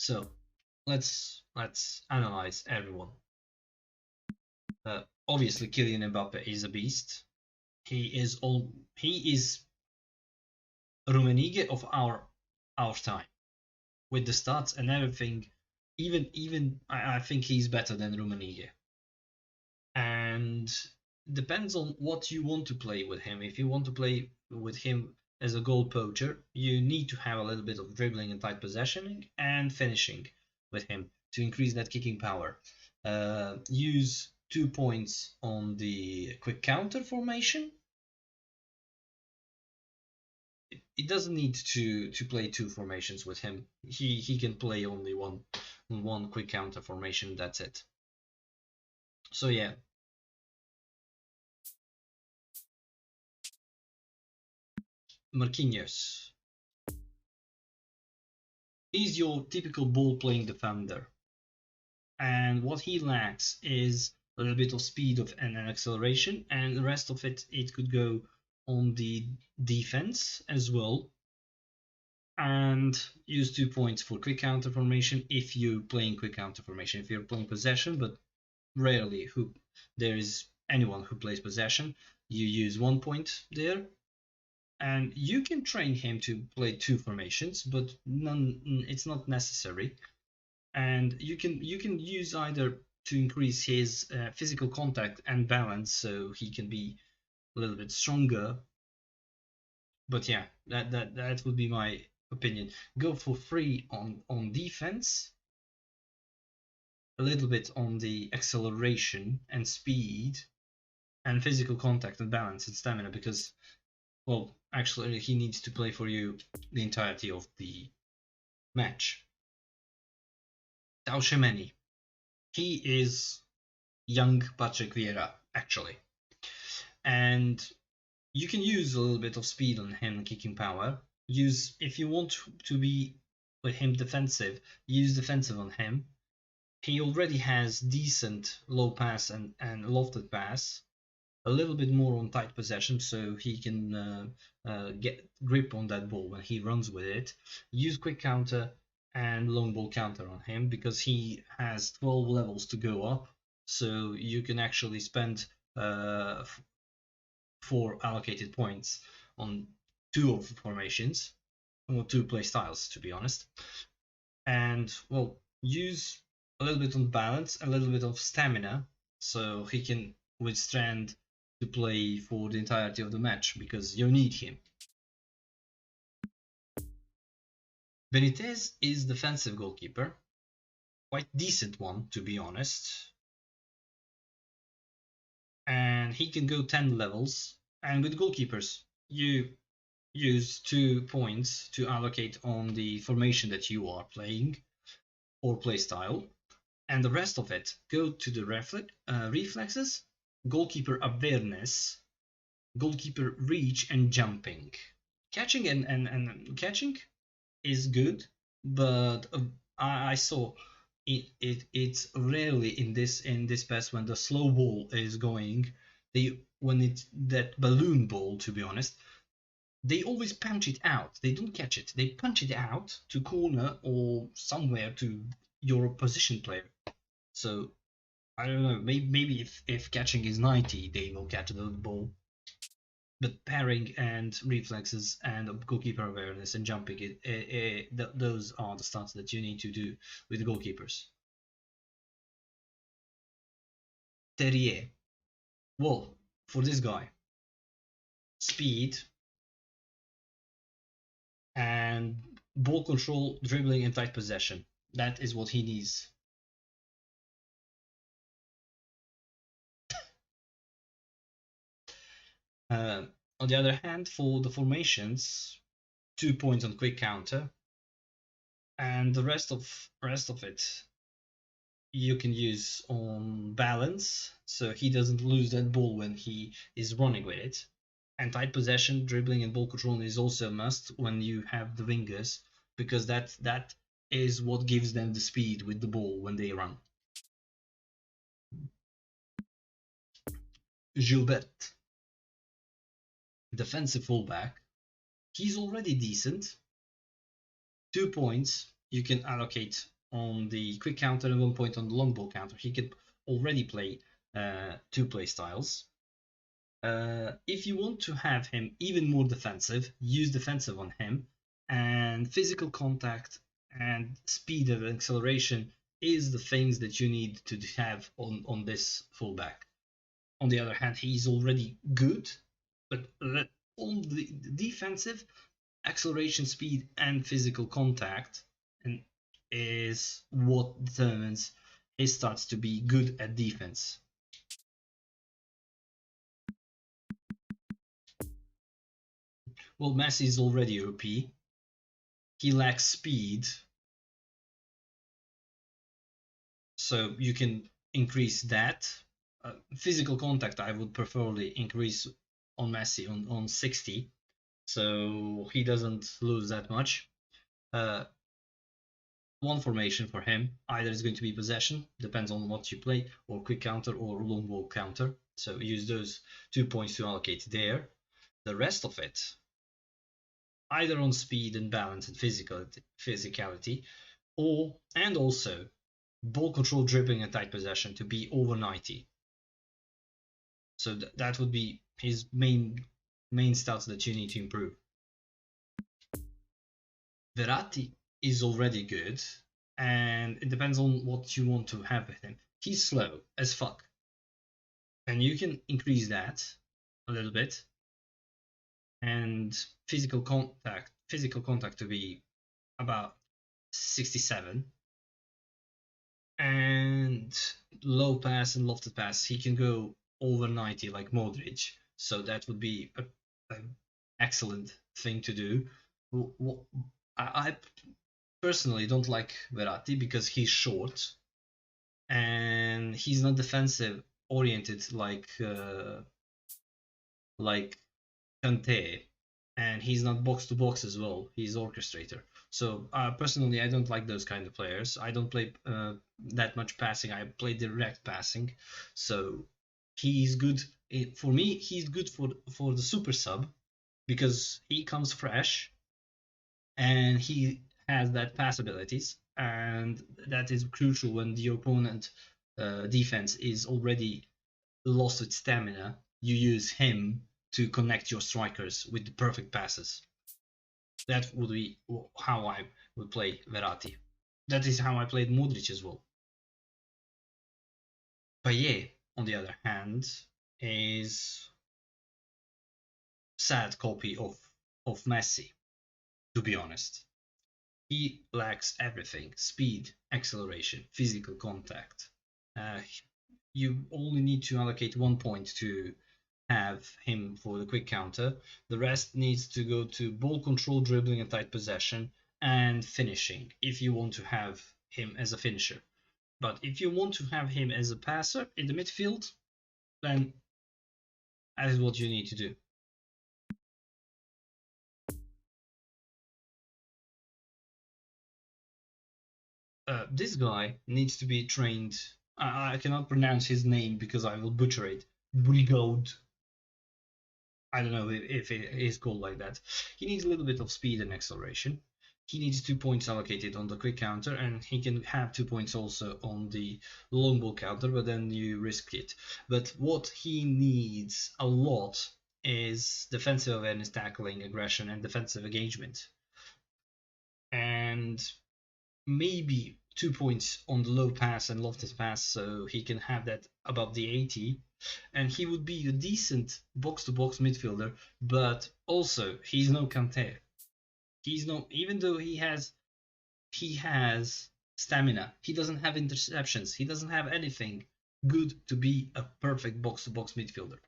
So let's analyze everyone. Obviously, Kylian Mbappe is a beast. He is Rummenigge of our time, with the stats and everything. Even I think he's better than Rummenigge. And depends on what you want to play with him. If you want to play with him as a goal poacher, you need to have a little bit of dribbling and tight possession and finishing with him to increase that kicking power. Use 2 points on the quick counter formation. It doesn't need to play two formations with him. He can play only one quick counter formation. That's it. So yeah. Marquinhos. He's your typical ball-playing defender. And what he lacks is a little bit of speed and an acceleration, and the rest of it could go on the defense as well. And use 2 points for quick counter formation if you're playing quick counter formation. If you're playing possession, but rarely there is anyone who plays possession, you use 1 point there. And you can train him to play two formations, but it's not necessary. And you can use either to increase his physical contact and balance, so he can be a little bit stronger. But yeah, that would be my opinion. Go for free on defense, a little bit on the acceleration and speed, and physical contact and balance and stamina, because, well, actually he needs to play for you the entirety of the match. Tchouaméni. He is young Patrick Vieira, actually. And you can use a little bit of speed on him, kicking power. If you want to be with him defensive, use defensive on him. He already has decent low pass and lofted pass, a little bit more on tight possession, so he can get grip on that ball when he runs with it. Use quick counter and long ball counter on him, because he has 12 levels to go up, so you can actually spend 4 allocated points on 2 of the formations, or 2 play styles, to be honest. And, well, use a little bit on balance, a little bit of stamina, so he can withstand to play for the entirety of the match, because you need him. Benitez is defensive goalkeeper, quite decent one, to be honest, and he can go 10 levels. And with goalkeepers, you use 2 points to allocate on the formation that you are playing or play style, and the rest of it go to the reflexes, goalkeeper awareness, goalkeeper reach, and jumping. Catching and catching is good, but I saw it's rarely in this PES when the slow ball is going. When it's that balloon ball, to be honest, they always punch it out. They don't catch it. They punch it out to corner or somewhere to your opposition player. So I don't know. Maybe if catching is 90, they will catch the ball. But parrying and reflexes and goalkeeper awareness and jumping, those are the stats that you need to do with the goalkeepers. Terrier. Well, for this guy, speed and ball control, dribbling, and tight possession. That is what he needs. On the other hand, for the formations, 2 points on quick counter, and the rest of it you can use on balance, so he doesn't lose that ball when he is running with it. And tight possession, dribbling, and ball control is also a must when you have the wingers, because that is what gives them the speed with the ball when they run. Gilbert, defensive fullback. He's already decent. 2 points you can allocate on the quick counter and 1 point on the long ball counter. He can already play 2 play styles. If you want to have him even more defensive, use defensive on him, and physical contact and speed and acceleration is the things that you need to have on this fullback. On the other hand, he's already good, but on the defensive, acceleration, speed, and physical contact and is what determines he starts to be good at defense. Well, Messi is already OP. He lacks speed, so you can increase that. Physical contact, I would preferably increase on Messi on 60, so he doesn't lose that much. One formation for him, either is going to be possession, depends on what you play, or quick counter or long ball counter. So use those 2 points to allocate there. The rest of it, either on speed and balance and physicality, and also ball control, dribbling, and tight possession to be over 90. So that would be his main stats that you need to improve. Verratti is already good, and it depends on what you want to have with him. He's slow as fuck, and you can increase that a little bit, and physical contact to be about 67, and low pass and lofted pass he can go over 90 like Modric, so that would be an excellent thing to do. I personally don't like Verratti because he's short and he's not defensive oriented like Kante, and he's not box to box as well. He's orchestrator. So personally, I don't like those kind of players. I don't play that much passing. I play direct passing. So he's good for me. He's good for the super sub because he comes fresh and he has that pass abilities, and that is crucial when the opponent defense is already lost its stamina. You use him to connect your strikers with the perfect passes. That would be how I would play Verratti. That is how I played Modric as well. Payet, on the other hand, is sad copy of Messi, to be honest. He lacks everything: speed, acceleration, physical contact. You only need to allocate 1 point to have him for the quick counter. The rest needs to go to ball control, dribbling, and tight possession, and finishing if you want to have him as a finisher. But if you want to have him as a passer in the midfield, then that is what you need to do. This guy needs to be trained. I cannot pronounce his name because I will butcher it. Brigode. I don't know if it is called like that. He needs a little bit of speed and acceleration. He needs 2 points allocated on the quick counter, and he can have 2 points also on the long ball counter, but then you risk it. But what he needs a lot is defensive awareness, tackling, aggression, and defensive engagement. And maybe 2 points on the low pass and lofted pass, so he can have that above the 80, and he would be a decent box-to-box midfielder. But also, he's no Kante. He's no, even though he has stamina, he doesn't have interceptions. He doesn't have anything good to be a perfect box-to-box midfielder.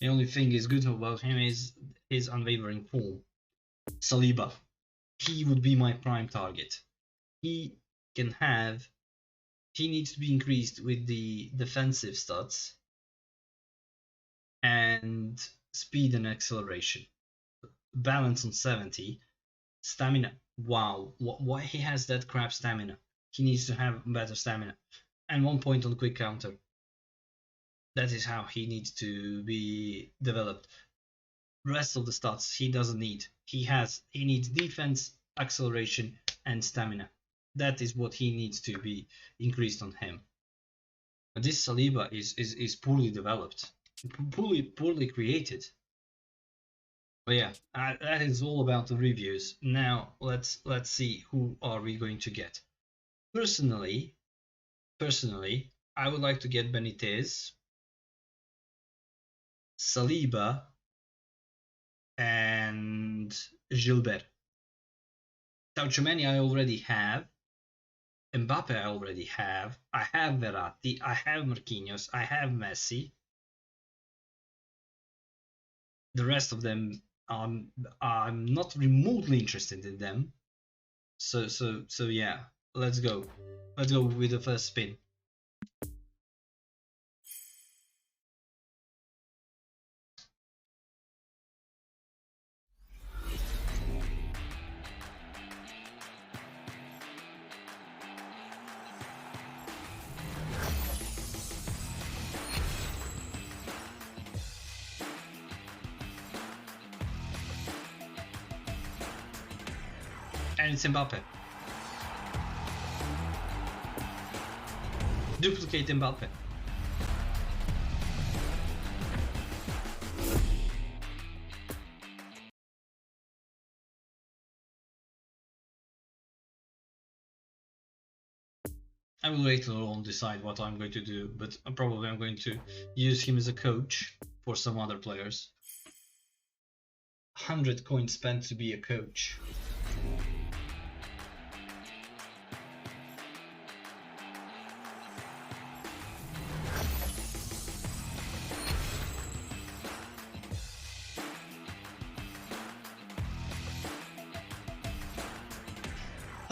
The only thing is good about him is his unwavering form. Saliba. He would be my prime target. He needs to be increased with the defensive stats and speed and acceleration. Balance on 70. Stamina. Wow, why he has that crap stamina? He needs to have better stamina. And 1 point on quick counter. That is how he needs to be developed. Rest of the stats he doesn't need. He needs defense, acceleration, and stamina. That is what he needs to be increased on him. But this Saliba is poorly developed, poorly created. But yeah, that is all about the reviews. Now let's see who are we going to get. Personally, I would like to get Benitez, Saliba, and Gilbert. Tchouameni I already have. Mbappe I already have. I have Verratti. I have Marquinhos. I have Messi. The rest of them, I'm not remotely interested in them. So yeah, let's go. Let's go with the first spin. And it's Mbappe. Duplicate Mbappe. I will later on decide what I'm going to do, but probably I'm going to use him as a coach for some other players. 100 coins spent to be a coach.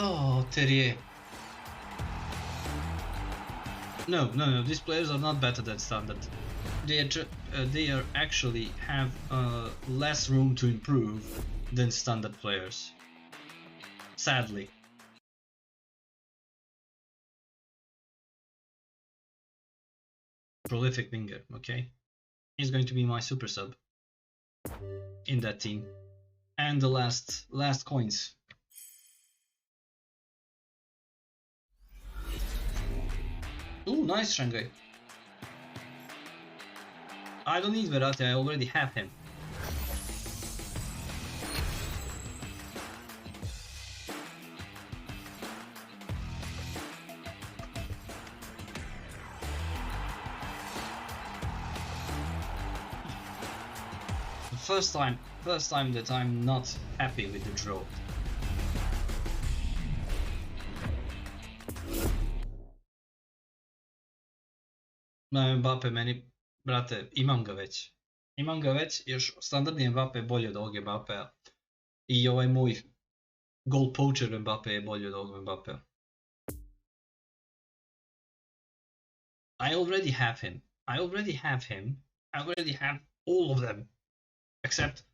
Oh, Terrier. No, these players are not better than standard. They are actually have less room to improve than standard players. Sadly. Prolific winger, okay? He's going to be my super sub in that team. And the last coins. Ooh, nice Shanghai. I don't need Verratti, I already have him. First time that I'm not happy with the draw. Mbappe meni, brate, imam ga već. Još standardni Mbappe je bolji od ovog Mbappea. I ovaj moj goal poacher Mbappe je bolji od ovog Mbappea. I already have him. I already have all of them. Except